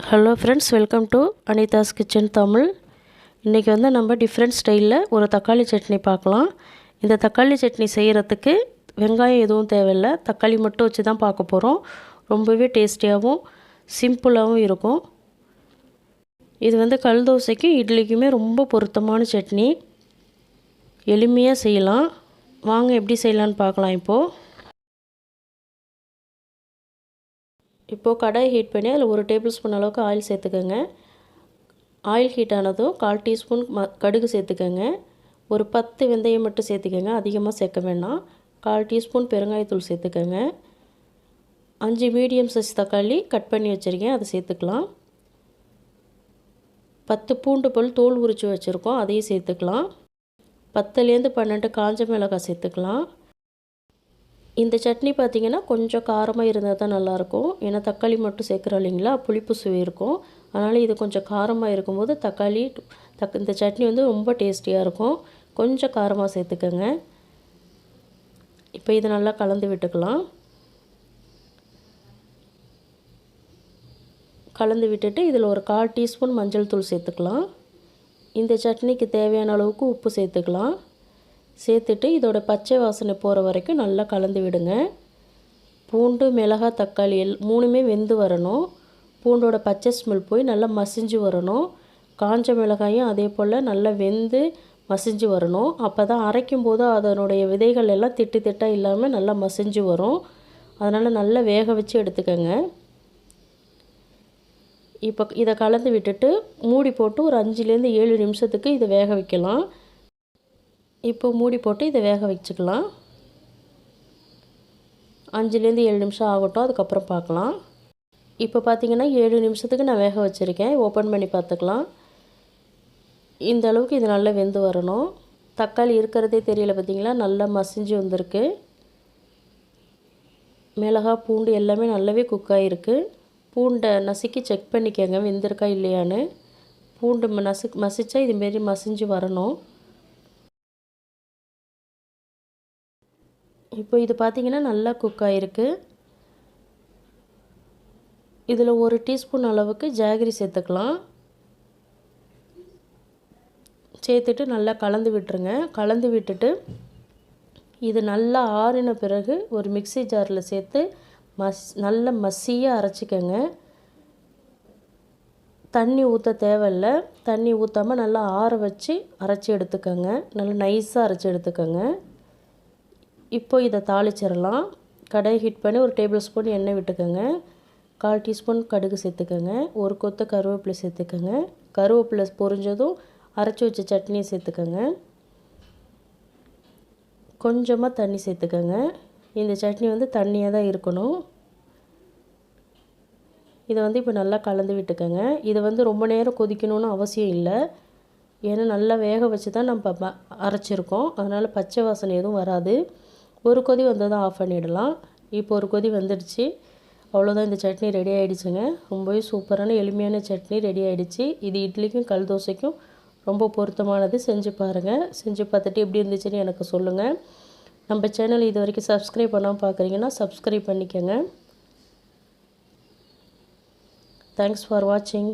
Hello friends, welcome to Anitha's kitchen Tamil. இன்றைக்கி வந்து நம்ம டிஃப்ரெண்ட் ஸ்டைலில் ஒரு தக்காளி சட்னி பார்க்கலாம். இந்த தக்காளி சட்னி செய்கிறதுக்கு வெங்காயம் எதுவும் தேவையில்லை, தக்காளி மட்டும் வச்சு தான் பார்க்க போகிறோம். ரொம்பவே டேஸ்டியாகவும் சிம்பிளாகவும் இருக்கும். இது வந்து கல் தோசைக்கும் இட்லிக்குமே ரொம்ப பொருத்தமான சட்னி. எளிமையாக செய்யலாம். வாங்க எப்படி செய்யலான்னு பார்க்கலாம். இப்போது கடாய் ஹீட் பண்ணி அதில் 1 டேபிள் ஸ்பூன் அளவுக்கு ஆயில் சேர்த்துக்கோங்க. ஆயில் ஹீட் ஆனதும் 1/4 டீஸ்பூன் கடுகு சேர்த்துக்கோங்க. ஒரு 10 வெந்தயம் மட்டும் சேர்த்துக்கோங்க, அதிகமாக சேர்க்க வேண்டாம். 1/4 டீஸ்பூன் பெருங்காயத்தூள் சேர்த்துக்கோங்க. 5 மீடியம் சைஸ் தக்காளி கட் பண்ணி வச்சுருக்கேன், அதை சேர்த்துக்கலாம். 10 பூண்டு பல் தோல் உரித்து வச்சுருக்கோம், அதையும் சேர்த்துக்கலாம். 10லேருந்து 12 காஞ்ச மிளகாய் சேர்த்துக்கலாம். இந்த சட்னி பார்த்திங்கன்னா கொஞ்சம் காரமாக இருந்தால் தான் நல்லாயிருக்கும். ஏன்னா தக்காளி மட்டும் சேர்க்குறோம் இல்லைங்களா, புளிப்பு சுவை இருக்கும். அதனால் இது கொஞ்சம் காரமாக இருக்கும்போது இந்த சட்னி வந்து ரொம்ப டேஸ்டியாக இருக்கும். கொஞ்சம் காரமாக சேர்த்துக்கோங்க. இப்போ இது நல்லா கலந்து விட்டுக்கலாம். கலந்து விட்டுட்டு இதில் ஒரு 1/4 டீஸ்பூன் மஞ்சள் தூள் சேர்த்துக்கலாம். இந்த சட்னிக்கு தேவையான அளவுக்கு உப்பு சேர்த்துக்கலாம். சேர்த்துட்டு இதோட பச்சை வாசனை போகிற வரைக்கும் நல்லா கலந்து விடுங்க. பூண்டு, மிளகாய், தக்காளி மூணுமே வெந்து வரணும். பூண்டோட பச்சை ஸ்மெல் போய் நல்லா மசிஞ்சு வரணும். காஞ்ச மிளகாயும் அதே போல் நல்லா வெந்து மசிஞ்சு வரணும். அப்போ தான் அரைக்கும் போது அதனுடைய விதைகள் எல்லாம் திட்டு திட்டாக இல்லாமல் நல்லா மசிஞ்சு வரும். அதனால் நல்லா வேக வச்சு எடுத்துக்கோங்க. இப்போ இதை கலந்து விட்டுட்டு மூடி போட்டு ஒரு 5லேருந்து 7 நிமிஷத்துக்கு இதை வேக வைக்கலாம். இப்போ மூடி போட்டு இதை வேக வச்சுக்கலாம். 5லேருந்து 7 நிமிஷம் ஆகட்டும், அதுக்கப்புறம் பார்க்கலாம். இப்போ பார்த்திங்கன்னா 7 நிமிஷத்துக்கு நான் வேக வச்சுருக்கேன். ஓப்பன் பண்ணி பார்த்துக்கலாம். இந்த அளவுக்கு இது நல்லா வெந்து வரணும். தக்காளி இருக்கிறதே தெரியல, பார்த்திங்களா, நல்லா மசிஞ்சு வந்திருக்கு. மிளகாய், பூண்டு எல்லாமே நல்லாவே குக் ஆகிருக்கு. பூண்டை நசுக்கி செக் பண்ணிக்கோங்க வெந்திருக்கா இல்லையான்னு. பூண்டு மசிச்சா இதுமாரி மசிஞ்சு வரணும். இப்போ இது பார்த்திங்கன்னா நல்லா குக் ஆகிருக்கு. இதில் 1 டீஸ்பூன் அளவுக்கு ஜாகரி சேர்த்துக்கலாம். சேர்த்துட்டு நல்லா கலந்து விட்டுருங்க. கலந்து விட்டுட்டு இது நல்லா ஆறின பிறகு ஒரு மிக்ஸி ஜாரில் சேர்த்து நல்லா மசியாக அரைச்சிக்கோங்க. தண்ணி ஊற்ற தேவையில்லை. தண்ணி ஊற்றாமல் நல்லா ஆற வச்சு அரைச்சி எடுத்துக்கோங்க. நல்லா நைஸாக அரைச்சி எடுத்துக்கோங்க. இப்போ இதை தாளிச்சிடலாம். கடாய் ஹீட் பண்ணி 1 டேபிள் ஸ்பூன் எண்ணெய் விட்டுக்கோங்க. 1/4 டீஸ்பூன் கடுகு சேர்த்துக்கோங்க. 1 கொத்து கருவேப்பிலை சேர்த்துக்கோங்க. கருவேப்பிலை பொரிஞ்சதும் அரைச்சி வச்ச சட்னியை சேர்த்துக்கோங்க. கொஞ்சமாக தண்ணி சேர்த்துக்கோங்க. இந்த சட்னி வந்து தண்ணியாக தான் இருக்கணும். இதை வந்து இப்போ நல்லா கலந்து விட்டுக்கோங்க. இதை வந்து ரொம்ப நேரம் கொதிக்கணும்னு அவசியம் இல்லை. ஏன்னா நல்லா வேக வச்சு தான் நம்ம அரைச்சிருக்கோம். அதனால் பச்சை வாசனை எதுவும் வராது. ஒரு கொதி வந்ததும் ஆஃப் பண்ணிடலாம். இப்போ ஒரு கொதி வந்துடுச்சு. அவ்வளோதான், இந்த சட்னி ரெடி ஆகிடுச்சுங்க. ரொம்பவே சூப்பரான எளிமையான சட்னி ரெடி ஆகிடுச்சு. இது இட்லிக்கும் கல் தோசைக்கும் ரொம்ப பொருத்தமானது. செஞ்சு பாருங்கள். செஞ்சு பார்த்துட்டு எப்படி இருந்துச்சுன்னு எனக்கு சொல்லுங்கள். நம்ம சேனல் இது வரைக்கும் சப்ஸ்கிரைப் பண்ணாமல் பார்க்குறீங்கன்னா சப்ஸ்கிரைப் பண்ணிக்கோங்க. தேங்க்ஸ் ஃபார் வாட்சிங்.